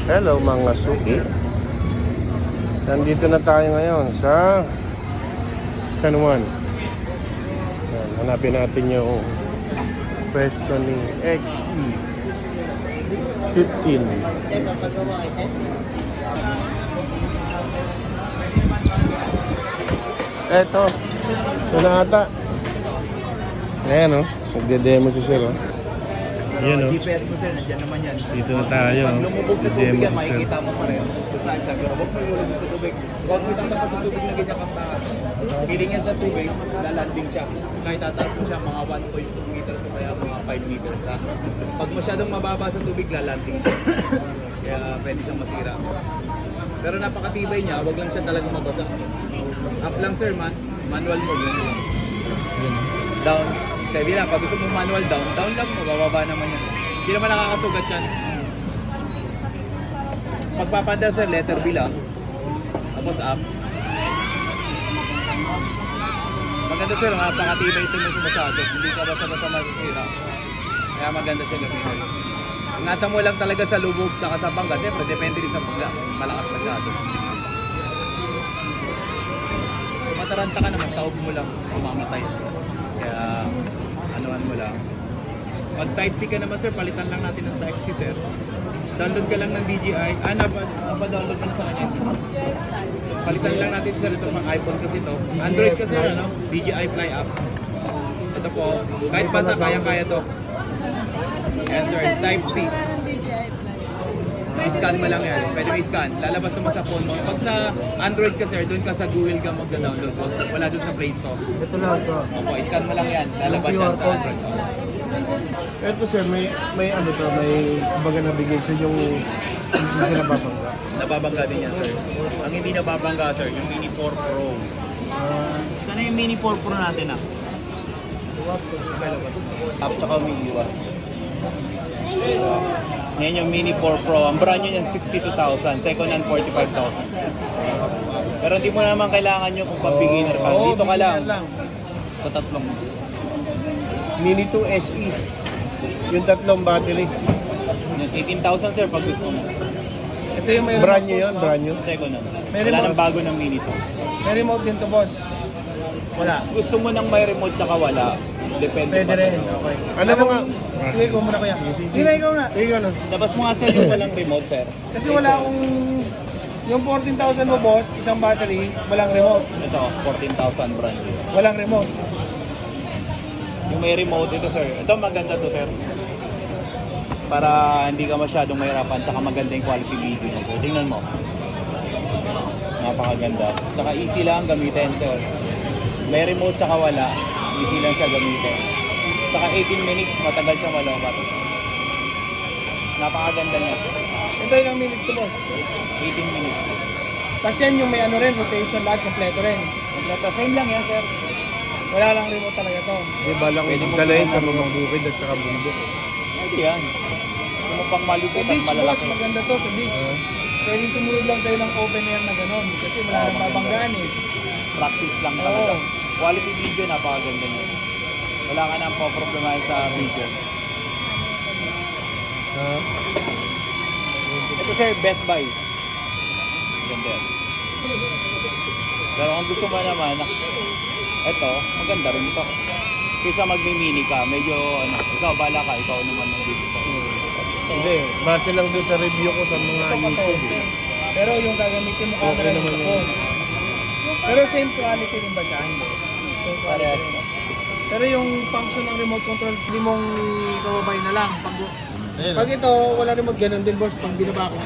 Hello mga suki. Nandito na tayo ngayon sa San Juan. Yan, hanapin natin yung pwesto ni XE15. Eto, ito na ata. Ayan o, nagde-demo si sir o. Yan o. GPS mo sir, nandiyan naman yan. Dito na tayo. Pag lumubog sa tubig yan, si sir. makikita mo pa rin kung saan siya. Pero huwag mo lumubog sa tubig. Huwag mo sa tapat ng tubig na ganyan kang taas. Piling yan sa tubig, lalanding siya. Kahit tataas mo siya, mga 1.2 meters o kaya mga 5 meters. Ha? Pag masyadong mababa sa tubig, lalanding siya. Kaya pwede siyang masira. Pero napakatibay niya, huwag lang siya talagang mabasa. Up lang sir, manual mo. Down. Sabi lang, pag gusto mo manual down, down lang mo, bababa naman yan. Hindi naman nakakasugat yan. Magpapanda sir, letter B lang. Tapos up. Maganda sir, napakatibay ito yung sumasagot. Hindi ka basta-basta masisira. Kaya maganda siya gamitin. Ingatan mo lang talaga sa lubog, saka sa bangga. Siyempre, depende rin sa bangga. Malakas masyado. Kung mataranta ka naman, taob mo lang, mamamatay. Kaya, anuan mo lang. Pag type C ka naman sir, palitan lang natin ng type C sir. Download ka lang ng DJI. Napa-download ka na sa kanya. Palitan lang natin sir, ito pang iPhone kasi ito. Android kasi ano, DJI Fly Apps. Ito po, kahit bata, kaya-kaya to. Yan sir, type C. I-scan mo lang yan. Pwede mo i-scan. Lalabas naman sa phone mo. Pag sa Android ka sir, doon ka sa Google ka magda-download. Wala doon sa Play Store. Ito lang ito. Opo, i-scan mo lang yan. Lalabas yan sa Android. Ito sir, may ano to, may kumbaga navigation yung hindi sila babangga. Nababangga din yan sir. Ang hindi nababangga sir, yung Mini 4 Pro. Sana yung Mini 4 Pro natin ah. Up tsaka umiiwas. Ngayon yung Mini 4 Pro. Ang brand nyo yan 62,000. Second hand 45,000. Pero hindi mo naman kailangan nyo kung pang beginner ka. Dito ka lang. Ito tatlong. Mini 2 SE. Yung tatlong battery. Yung 18,000 sir pag gusto mo. Ito yung may Brand remote, new yun, boss, brand new. Second hand. May Wala remote. nang bago ng Mini to. May remote din to boss. Wala. Gusto mo nang may remote tsaka wala. Depende Pwede pa rin. sa'yo. Okay. Ano mga... Sige, ikaw muna kuya. Sige na, ikaw na. Ikaw na. Labas mo nga sir yung walang remote sir. Kasi wala akong... Yung 14,000 mo boss, isang battery, walang remote. Ito, 14,000 brand new. Walang remote. Yung may remote ito sir. Ito maganda to sir. Para hindi ka masyadong mahirapan tsaka maganda yung quality video niya sir. Tingnan mo. Napakaganda. Tsaka easy lang gamitin sir. May remote tsaka wala. Easy lang siya gamitin. Tsaka 18 minutes matagal siyang malobat. Napakaganda niya. Ito yung minute to boss. 18 minutes. Tapos yan yung may ano rin, rotation lahat, kompleto rin. Kompleto. Same lang yan sir. Wala lang remote talaga to. May balang Pwede mo dalahin sa gawin. mga bukid at saka bundok. Pwede yan. Kung mo pang Sa malupit at beach boss, malalaki. maganda to sa beach. Pwede sumunod lang sa'yo ng open air na gano'n. Kasi wala nang maganda. babanggaan eh. Practice lang Oo. talaga. Quality video, napakaganda niya. Wala ka nang po-problemahin sa video. Ito sir, Best Buy. Ganda yan. Pero kung gusto mo naman, ito, maganda rin ito. Kaysa magmi-mini ka, medyo ano, ikaw bala ka, ikaw naman ang video ko. Hindi, base lang doon sa review ko sa mga Ito pa to. YouTube. Pero yung gagamitin mo Okay camera naman yung yun. phone. Pero same quality rin ba siya? Hindi. Same quality Parehas rin. mo. Pero yung function ng remote control, hindi mong ibababay na lang. Ayun. Pag ito, wala remote, ganun din boss. Pag binaba ko.